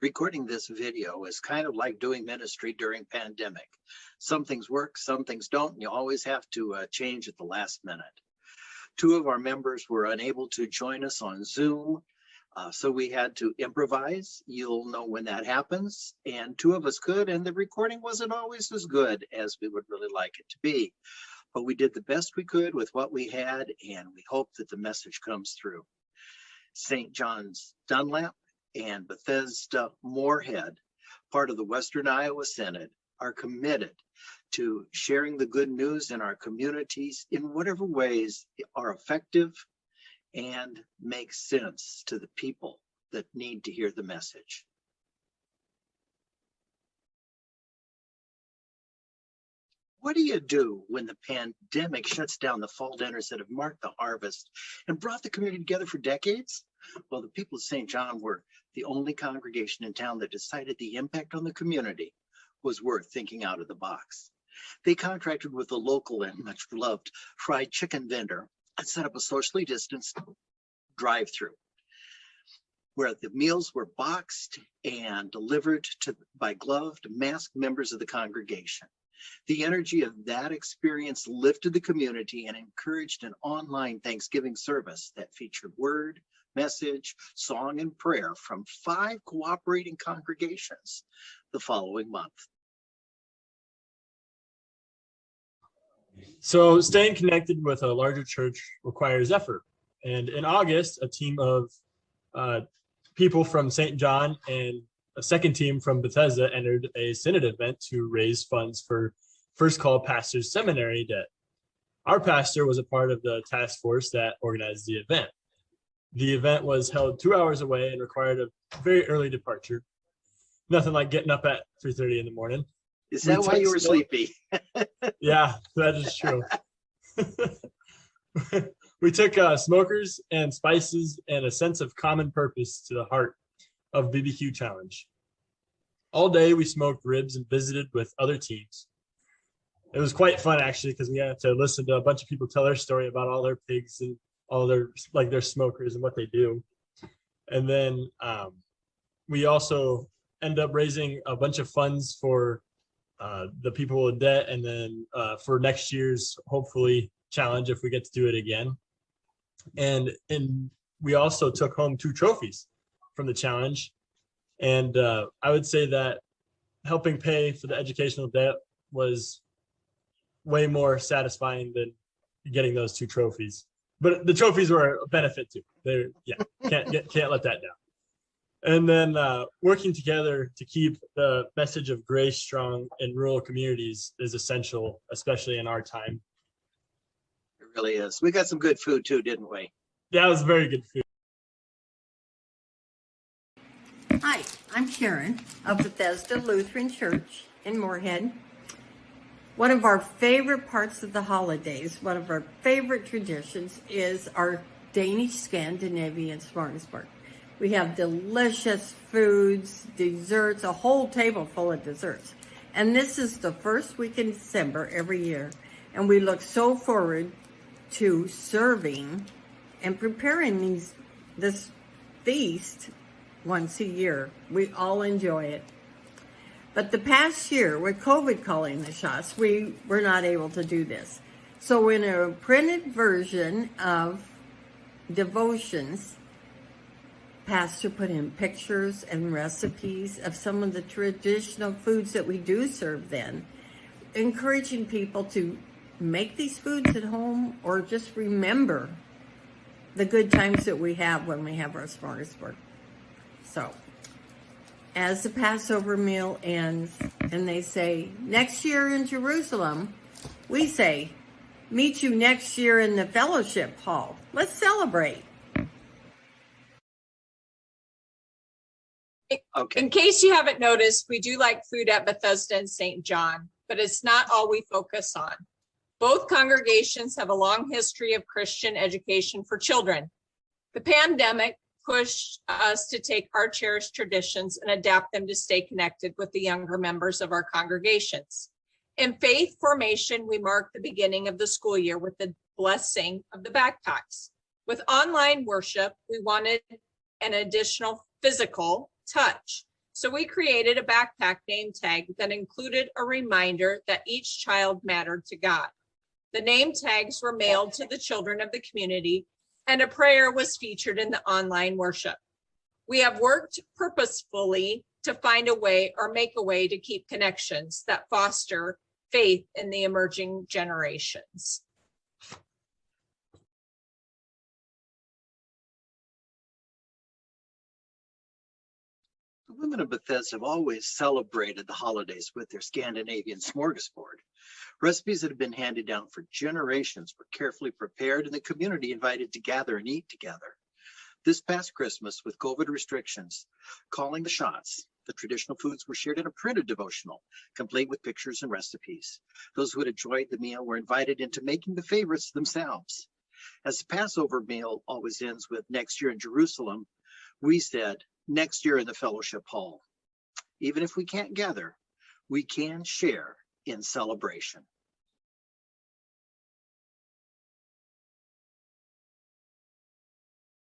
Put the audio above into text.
Recording this video is kind of like doing ministry during pandemic. Some things work, some things don't, and you always have to change at the last minute. Two of our members were unable to join us on Zoom, so we had to improvise. You'll know when that happens. And two of us could, and the recording wasn't always as good as we would really like it to be. But we did the best we could with what we had, and we hope that the message comes through. St. John's Dunlap and Bethesda Moorhead, part of the Western Iowa Synod, are committed to sharing the good news in our communities in whatever ways are effective and make sense to the people that need to hear the message. What do you do when the pandemic shuts down the fall dinners that have marked the harvest and brought the community together for decades? Well, the people of St. John were the only congregation in town that decided the impact on the community was worth thinking out of the box. They contracted with a local and much loved fried chicken vendor and set up a socially distanced drive-through where the meals were boxed and delivered by gloved, masked members of the congregation. The energy of that experience lifted the community and encouraged an online Thanksgiving service that featured word, message, song, and prayer from 5 cooperating congregations the following month. So staying connected with a larger church requires effort. And in August, a team of people from St. John and a second team from Bethesda entered a synod event to raise funds for First Call Pastors Seminary debt. Our pastor was a part of the task force that organized the event. The event was held 2 hours away and required a very early departure. Nothing like getting up at 3:30 in the morning. Is that why you were sleepy? Yeah, that is true. We took smokers and spices and a sense of common purpose to the heart of BBQ Challenge. All day we smoked ribs and visited with other teams. It was quite fun actually, because we had to listen to a bunch of people tell their story about all their pigs and all their smokers and what they do. And then we also end up raising a bunch of funds for the people in debt, and then for next year's hopefully challenge if we get to do it again. And we also took home 2 trophies from the challenge. And I would say that helping pay for the educational debt was way more satisfying than getting those 2 trophies. But the trophies were a benefit too. Can't let that down. And then working together to keep the message of grace strong in rural communities is essential, especially in our time. It really is. We got some good food too, didn't we? Yeah, it was very good food. Hi, I'm Sharon of Bethesda Lutheran Church in Moorhead. One of our favorite parts of the holidays, one of our favorite traditions is our Danish Scandinavian smorgasbord. We have delicious foods, desserts, a whole table full of desserts. And this is the first week in December every year. And we look so forward to serving and preparing this feast once a year. We all enjoy it. But the past year, with COVID calling the shots, we were not able to do this. So in a printed version of devotions, Pastor put in pictures and recipes of some of the traditional foods that we do serve then, encouraging people to make these foods at home or just remember the good times that we have when we have our smorgasbord. So, as the Passover meal ends and they say, next year in Jerusalem, we say, meet you next year in the fellowship hall. Let's celebrate. Okay. In case you haven't noticed, we do like food at Bethesda and St. John, but it's not all we focus on. Both congregations have a long history of Christian education for children. The pandemic pushed us to take our cherished traditions and adapt them to stay connected with the younger members of our congregations. In faith formation, we marked the beginning of the school year with the blessing of the backpacks. With online worship, we wanted an additional physical touch. So we created a backpack name tag that included a reminder that each child mattered to God. The name tags were mailed to the children of the community, and a prayer was featured in the online worship. We have worked purposefully to find a way or make a way to keep connections that foster faith in the emerging generations. The women of Bethesda have always celebrated the holidays with their Scandinavian smorgasbord. Recipes that have been handed down for generations were carefully prepared and the community invited to gather and eat together. This past Christmas, with COVID restrictions calling the shots, the traditional foods were shared in a printed devotional, complete with pictures and recipes. Those who had enjoyed the meal were invited into making the favorites themselves. As the Passover meal always ends with next year in Jerusalem, we said next year in the fellowship hall. Even if we can't gather, we can share in celebration.